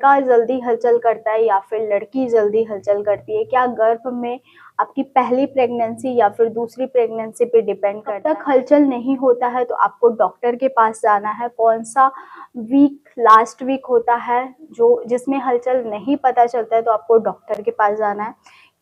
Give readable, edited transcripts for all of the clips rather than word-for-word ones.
लड़का जल्दी हलचल करता है या फिर लड़की जल्दी हलचल करती है? क्या गर्भ में आपकी पहली प्रेगनेंसी या फिर दूसरी प्रेगनेंसी पे डिपेंड करता है? तक हलचल नहीं होता है तो आपको डॉक्टर के पास जाना है। कौन सा वीक लास्ट वीक होता है जो जिसमें हलचल नहीं पता चलता है तो आपको डॉक्टर के पास जाना है।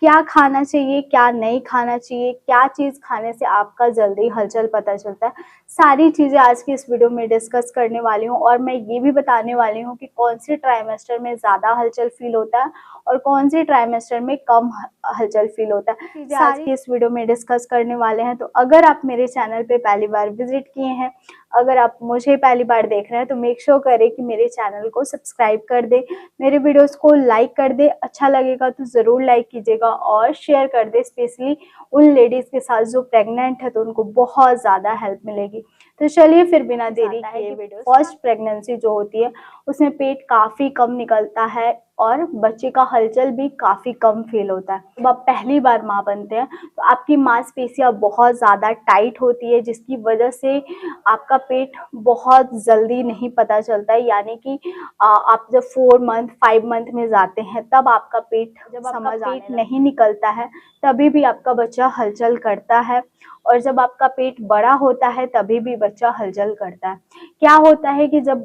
क्या खाना चाहिए, क्या नहीं खाना चाहिए, क्या चीज़ खाने से आपका जल्दी हलचल पता चलता है, सारी चीज़ें आज की इस वीडियो में डिस्कस करने वाली हूँ। और मैं ये भी बताने वाली हूँ कि कौन से ट्राइमेस्टर में ज़्यादा हलचल फील होता है और कौन से ट्राइमेस्टर में कम हलचल फील होता है। चीज़ें आज की इस वीडियो में डिस्कस करने वाले हैं। तो अगर आप मेरे चैनल पे पहली बार विजिट किए हैं, अगर आप मुझे पहली बार देख रहे हैं, तो मेक श्योर करें कि मेरे चैनल को सब्सक्राइब कर दे, मेरे वीडियोस को लाइक कर दे, अच्छा लगेगा तो ज़रूर लाइक कीजिएगा और शेयर कर दे, स्पेशली उन लेडीज़ के साथ जो प्रेग्नेंट है तो उनको बहुत ज़्यादा हेल्प मिलेगी। तो चलिए फिर बिना देरी किए वीडियो। फर्स्ट प्रेगनेंसी जो होती है उसमें पेट काफ़ी कम निकलता है और बच्चे का हलचल भी काफ़ी कम फील होता है। जब आप पहली बार माँ बनते हैं तो आपकी मांसपेशियाँ बहुत ज़्यादा टाइट होती है, जिसकी वजह से आपका पेट बहुत जल्दी नहीं पता चलता है। यानी कि आप जब 4 मंथ 5 मंथ में जाते हैं तब आपका पेट जब आपका पेट नहीं निकलता है तभी भी आपका बच्चा हलचल करता है, और जब आपका पेट बड़ा होता है तभी भी बच्चा हलचल करता है। क्या होता है कि जब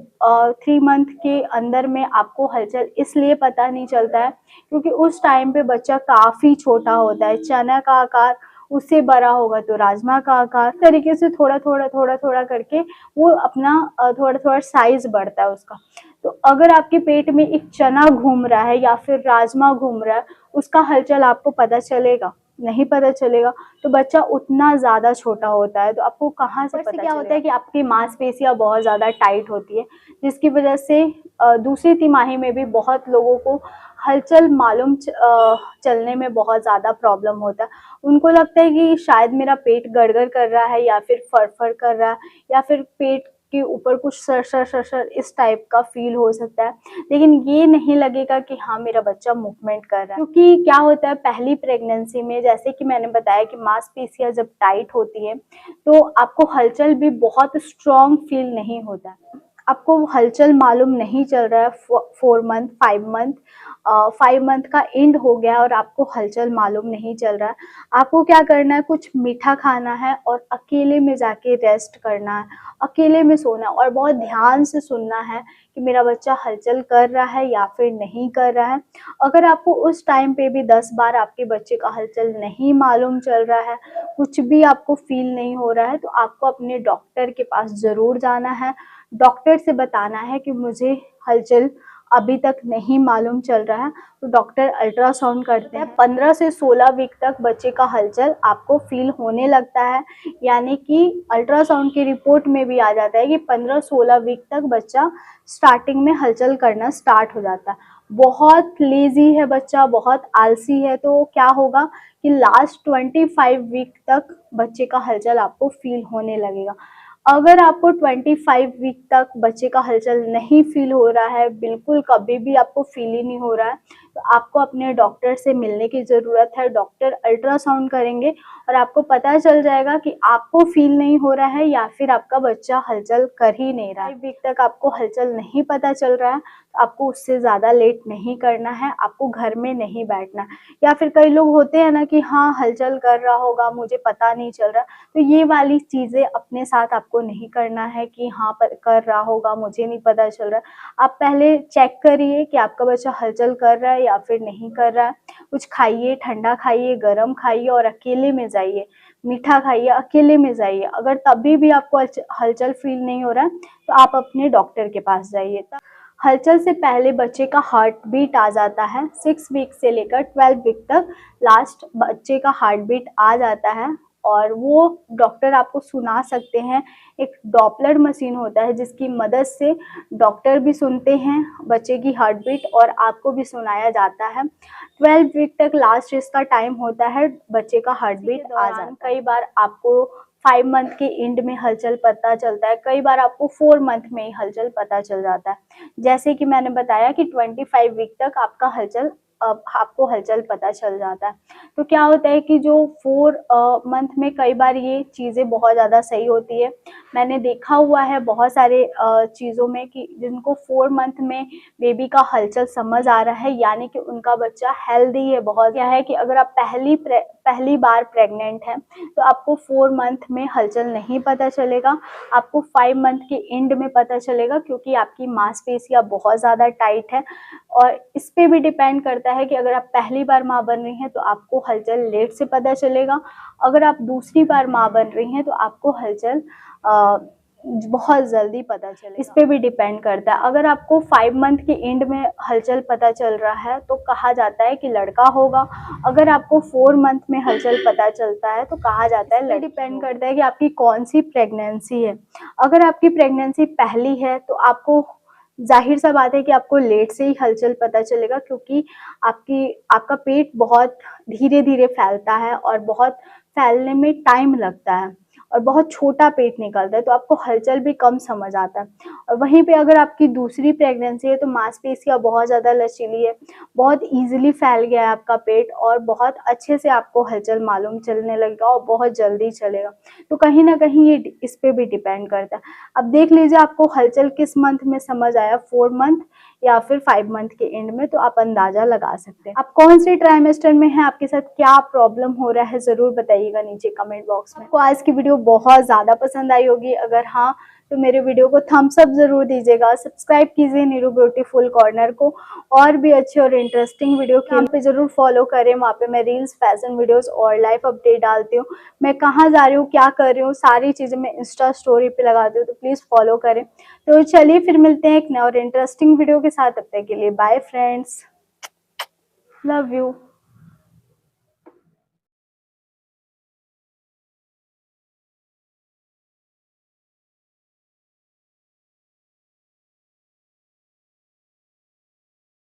3 मंथ के अंदर में आपको हलचल इसलिए पता नहीं चलता है क्योंकि उस टाइम पे बच्चा काफ़ी छोटा होता है। चना का आकार उससे बड़ा होगा तो राजमा का आकार, तरीके से थोड़ा थोड़ा करके वो अपना थोड़ा थोड़ा साइज बढ़ता है उसका। तो अगर आपके पेट में एक चना घूम रहा है या फिर राजमा घूम रहा है, उसका हलचल आपको पता चलेगा? नहीं पता चलेगा। तो बच्चा उतना ज़्यादा छोटा होता है तो आपको कहाँ से पता चलेगा? क्या होता है कि आपकी मांसपेशियाँ बहुत ज़्यादा टाइट होती है, जिसकी वजह से दूसरी तिमाही में भी बहुत लोगों को हलचल चलने में बहुत ज़्यादा प्रॉब्लम होता है। उनको लगता है कि शायद मेरा पेट गड़गड़ कर रहा है या फिर फर कर रहा है या फिर पेट के ऊपर कुछ सर इस टाइप का फील हो सकता है, लेकिन ये नहीं लगेगा कि हाँ मेरा बच्चा मूवमेंट कर रहा है। क्योंकि क्या होता है पहली प्रेगनेंसी में, जैसे कि मैंने बताया कि मांसपेशियां जब टाइट होती है तो आपको हलचल भी बहुत स्ट्रॉन्ग फील नहीं होता है। आपको हलचल मालूम नहीं चल रहा है 4 मंथ 5 मंथ 5 मंथ का एंड हो गया और आपको हलचल मालूम नहीं चल रहा है। आपको क्या करना है, कुछ मीठा खाना है और अकेले में जाके रेस्ट करना है, अकेले में सोना और बहुत ध्यान से सुनना है कि मेरा बच्चा हलचल कर रहा है या फिर नहीं कर रहा है। अगर आपको उस टाइम पे भी 10 बार आपके बच्चे का हलचल नहीं मालूम चल रहा है, कुछ भी आपको फील नहीं हो रहा है, तो आपको अपने डॉक्टर के पास ज़रूर जाना है। डॉक्टर से बताना है कि मुझे हलचल अभी तक नहीं मालूम चल रहा है, तो डॉक्टर अल्ट्रासाउंड करते हैं। 15 से 16 वीक तक बच्चे का हलचल आपको फील होने लगता है, यानी कि अल्ट्रासाउंड की रिपोर्ट में भी आ जाता है कि 15-16 वीक तक बच्चा स्टार्टिंग में हलचल करना स्टार्ट हो जाता है। बहुत लेजी है बच्चा, बहुत आलसी है, तो क्या होगा कि लास्ट 25 वीक तक बच्चे का हलचल आपको फील होने लगेगा। अगर आपको 25 वीक तक बच्चे का हलचल नहीं फील हो रहा है, बिल्कुल कभी भी आपको फील ही नहीं हो रहा है, तो आपको अपने डॉक्टर से मिलने की ज़रूरत है। डॉक्टर अल्ट्रासाउंड करेंगे और आपको पता चल जाएगा कि आपको फील नहीं हो रहा है या फिर आपका बच्चा हलचल कर ही नहीं रहा है। 5 वीक तक आपको हलचल नहीं पता चल रहा है तो आपको उससे ज़्यादा लेट नहीं करना है, आपको घर में नहीं बैठना। या फिर कई लोग होते हैं ना कि हाँ हलचल कर रहा होगा, मुझे पता नहीं चल रहा, तो ये वाली चीज़ें अपने साथ आपको नहीं करना है कि हाँ कर रहा होगा, मुझे नहीं पता चल रहा है। आप पहले चेक करिए कि आपका बच्चा हलचल कर रहा है या फिर नहीं कर रहा है। कुछ खाइए, ठंडा खाइए, गरम खाइए और अकेले में जाइए। मीठा खाइए, अकेले में जाइए। अगर तभी भी आपको हलचल फील नहीं हो रहा है तो आप अपने डॉक्टर के पास जाइए। हलचल से पहले बच्चे का हार्ट बीट आ जाता है। 6 वीक से लेकर 12 वीक तक लास्ट बच्चे का हार्ट बीट आ जाता है और वो डॉक्टर आपको सुना सकते हैं। एक डॉपलर मशीन होता है जिसकी मदद से डॉक्टर भी सुनते हैं बच्चे की हार्ट बीट और आपको भी सुनाया जाता है। 12 वीक तक लास्ट इसका टाइम होता है, बच्चे का हार्ट बीट आ जाता है। कई बार आपको 5 मंथ के एंड में हलचल पता चलता है, कई बार आपको 4 मंथ में ही हलचल पता चल जाता है। जैसे कि मैंने बताया कि 25 वीक तक आपका हलचल आपको हलचल पता चल जाता है। तो क्या होता है कि जो 4 मंथ में कई बार ये चीज़ें बहुत ज़्यादा सही होती है। मैंने देखा हुआ है बहुत सारे चीज़ों में कि जिनको 4 मंथ में बेबी का हलचल समझ आ रहा है, यानी कि उनका बच्चा हेल्दी है बहुत। क्या है कि अगर आप पहली बार प्रेग्नेंट हैं तो आपको 4 मंथ में हलचल नहीं पता चलेगा, आपको 5 मंथ के एंड में पता चलेगा, क्योंकि आपकी मांसपेशियां बहुत ज़्यादा टाइट है। और इस पे भी डिपेंड करता है कि अगर आप पहली बार माँ बन रही हैं तो आपको हलचल लेट से पता चलेगा, अगर आप दूसरी बार माँ बन रही हैं तो आपको हलचल बहुत जल्दी पता चलेगा। इस पे भी डिपेंड करता है। अगर आपको 5 मंथ के एंड में हलचल पता चल रहा है तो कहा जाता है कि लड़का होगा, अगर आपको 4 मंथ में हलचल पता चलता है तो कहा जाता है लड़की। डिपेंड करता है कि आपकी कौन सी प्रेगनेंसी है। अगर आपकी प्रेगनेंसी पहली है तो आपको जाहिर सा बात है कि आपको लेट से ही हलचल पता चलेगा, क्योंकि आपका पेट बहुत धीरे धीरे फैलता है और बहुत फैलने में टाइम लगता है और बहुत छोटा पेट निकलता है, तो आपको हलचल भी कम समझ आता है। और वहीं पे अगर आपकी दूसरी प्रेगनेंसी है तो मांसपेशियां बहुत ज़्यादा लचीली है, बहुत इजीली फैल गया है आपका पेट और बहुत अच्छे से आपको हलचल मालूम चलने लगेगा और बहुत जल्दी चलेगा। तो कहीं ना कहीं ये इस पे भी डिपेंड करता है। अब देख लीजिए आपको हलचल किस मंथ में समझ आया, 4 मंथ या फिर 5 मंथ के एंड में, तो आप अंदाजा लगा सकते हैं। आप कौन से ट्राइमेस्टर में हैं, आपके साथ क्या प्रॉब्लम हो रहा है, जरूर बताइएगा नीचे कमेंट बॉक्स में। आपको आज की वीडियो बहुत ज्यादा पसंद आई होगी, अगर हाँ तो मेरे वीडियो को थम्स अप जरूर दीजिएगा, सब्सक्राइब कीजिए नीरू ब्यूटीफुल कॉर्नर को, और भी अच्छे और इंटरेस्टिंग वीडियो के यहाँ पे जरूर फॉलो करें। वहाँ पे मैं रील्स, फैशन वीडियोस और लाइफ अपडेट डालती हूँ। मैं कहाँ जा रही हूँ, क्या कर रही हूँ, सारी चीजें मैं इंस्टा स्टोरी पे लगाती हूँ, तो प्लीज फॉलो करें। तो चलिए फिर मिलते हैं एक नए और इंटरेस्टिंग वीडियो के साथ, तब तक के लिए बाय फ्रेंड्स, लव यू।